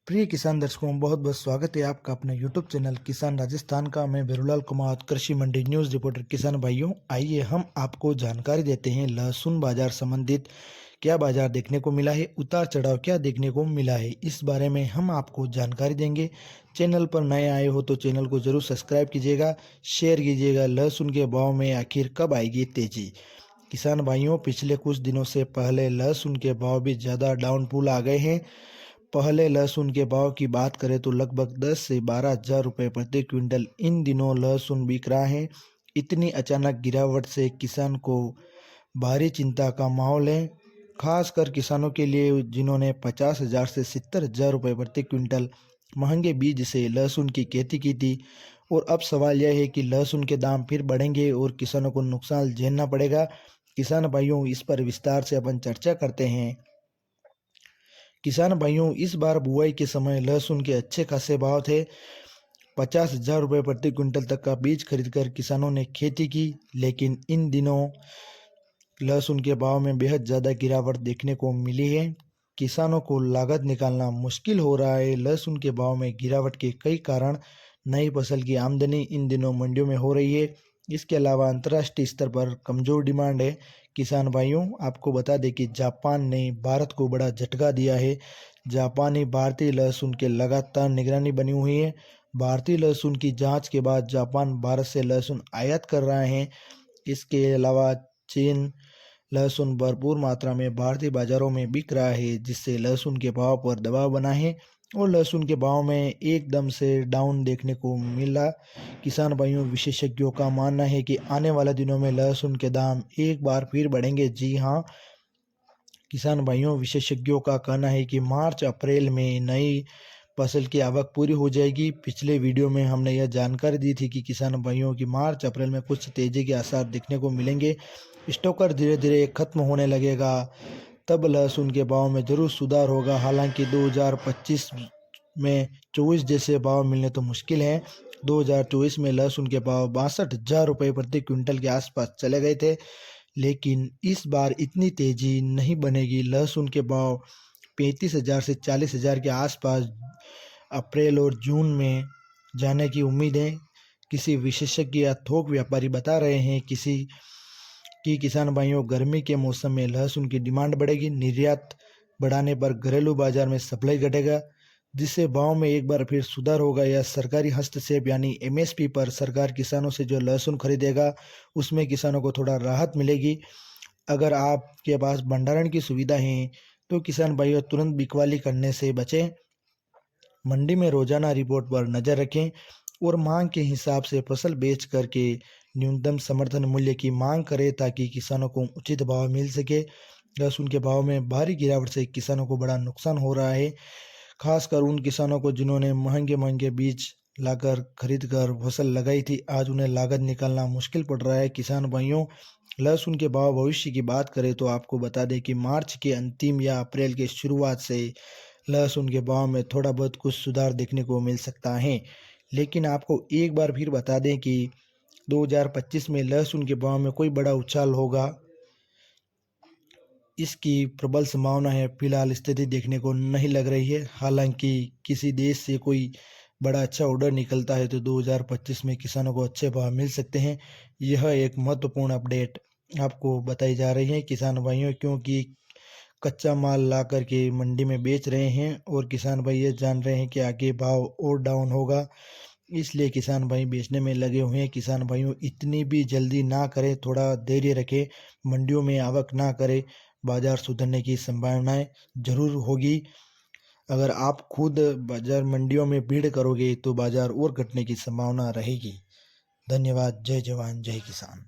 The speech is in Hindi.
प्रिय किसान दर्शकों, बहुत बहुत स्वागत है आपका अपने यूट्यूब चैनल किसान राजस्थान का। मैं बिरूलाल कुमार, कृषि मंडी न्यूज़ रिपोर्टर। किसान भाइयों, आइए हम आपको जानकारी देते हैं लहसुन बाजार संबंधित। क्या बाजार देखने को मिला है, उतार चढ़ाव क्या देखने को मिला है, इस बारे में हम आपको जानकारी देंगे। चैनल पर नए आए हो तो चैनल को जरूर सब्सक्राइब कीजिएगा, शेयर कीजिएगा। लहसुन के भाव में आखिर कब आएगी तेजी? किसान भाइयों, पिछले कुछ दिनों से पहले लहसुन के भाव भी ज़्यादा डाउनफॉल आ गए हैं। पहले लहसुन के भाव की बात करें तो लगभग 10 से 12 हज़ार रुपये प्रति क्विंटल इन दिनों लहसुन बिक रहा है। इतनी अचानक गिरावट से किसान को भारी चिंता का माहौल है, खासकर किसानों के लिए जिन्होंने 50,000 से 70,000 रुपये प्रति क्विंटल महंगे बीज से लहसुन की खेती की थी। और अब सवाल यह है कि लहसुन के दाम फिर बढ़ेंगे और किसानों को नुकसान झेलना पड़ेगा। किसान भाइयों, इस पर विस्तार से अपन चर्चा करते हैं। किसान भाइयों, इस बार बुआई के समय लहसुन के अच्छे खासे भाव थे। 50,000 रुपये प्रति क्विंटल तक का बीज खरीदकर किसानों ने खेती की, लेकिन इन दिनों लहसुन के भाव में बेहद ज़्यादा गिरावट देखने को मिली है। किसानों को लागत निकालना मुश्किल हो रहा है। लहसुन के भाव में गिरावट के कई कारण: नई फसल की आमदनी इन दिनों मंडियों में हो रही है। इसके अलावा अंतर्राष्ट्रीय स्तर पर कमज़ोर डिमांड है। किसान भाइयों, आपको बता दें कि जापान ने भारत को बड़ा झटका दिया है। जापानी भारतीय लहसुन के लगातार निगरानी बनी हुई है। भारतीय लहसुन की जांच के बाद जापान भारत से लहसुन आयात कर रहे हैं। इसके अलावा चीन लहसुन भरपूर मात्रा में भारतीय बाजारों में बिक रहा है, जिससे लहसुन के भाव पर दबाव बना है और लहसुन के भाव में एकदम से डाउन देखने को मिला। किसान भाइयों, विशेषज्ञों का मानना है कि आने वाले दिनों में लहसुन के दाम एक बार फिर बढ़ेंगे। जी हाँ किसान भाइयों, विशेषज्ञों का कहना है कि मार्च अप्रैल में नई फसल की आवक पूरी हो जाएगी। पिछले वीडियो में हमने यह जानकारी दी थी कि किसान भाइयों की मार्च अप्रैल में कुछ तेजी के आसार देखने को मिलेंगे। स्टॉकर धीरे धीरे खत्म होने लगेगा, तब लहसुन के भाव में जरूर सुधार होगा। हालांकि 2025 में 24 जैसे भाव मिलने तो मुश्किल है। 2024 में लहसुन के भाव 62,000 रुपये प्रति क्विंटल के आसपास चले गए थे, लेकिन इस बार इतनी तेजी नहीं बनेगी। लहसुन के भाव 35,000 से 40,000 के आसपास अप्रैल और जून में जाने की उम्मीद है। किसी विशेषज्ञ या थोक व्यापारी बता रहे हैं कि किसान भाइयों, गर्मी के मौसम में लहसुन की डिमांड बढ़ेगी। निर्यात बढ़ाने पर घरेलू बाजार में सप्लाई घटेगा, जिससे भाव में एक बार फिर सुधार होगा। या सरकारी हस्तक्षेप यानी एमएसपी पर सरकार किसानों से जो लहसुन खरीदेगा उसमें किसानों को थोड़ा राहत मिलेगी। अगर आपके पास भंडारण की सुविधा है तो किसान भाइयों, तुरंत बिकवाली करने से बचें। मंडी में रोजाना रिपोर्ट पर नज़र रखें और मांग के हिसाब से फसल बेच करके न्यूनतम समर्थन मूल्य की मांग करें, ताकि किसानों को उचित भाव मिल सके। लहसुन के भाव में भारी गिरावट से किसानों को बड़ा नुकसान हो रहा है, खासकर उन किसानों को जिन्होंने महंगे महंगे बीज लाकर खरीद कर फसल लगाई थी। आज उन्हें लागत निकालना मुश्किल पड़ रहा है। किसान भाइयों, लहसुन के भाव भविष्य की बात करें तो आपको बता दें कि मार्च के अंतिम या अप्रैल के शुरुआत से लहसुन के भाव में थोड़ा बहुत कुछ सुधार देखने को मिल सकता है। लेकिन आपको एक बार फिर बता दें कि 2025 में लहसुन के भाव में कोई बड़ा उछाल होगा, इसकी प्रबल संभावना है। फिलहाल स्थिति देखने को नहीं लग रही है। हालांकि किसी देश से कोई बड़ा अच्छा ऑर्डर निकलता है तो 2025 में किसानों को अच्छे भाव मिल सकते हैं। यह एक महत्वपूर्ण अपडेट आपको बताई जा रही है किसान भाइयों, क्योंकि कच्चा माल ला करके मंडी में बेच रहे हैं और किसान भाई ये जान रहे हैं कि आगे भाव और डाउन होगा, इसलिए किसान भाई बेचने में लगे हुए हैं। किसान भाइयों, इतनी भी जल्दी ना करें, थोड़ा धैर्य रखें, मंडियों में आवक ना करें। बाजार सुधरने की संभावनाएं जरूर होगी। अगर आप खुद बाजार मंडियों में भीड़ करोगे तो बाजार और घटने की संभावना रहेगी। धन्यवाद। जय जवान जय किसान।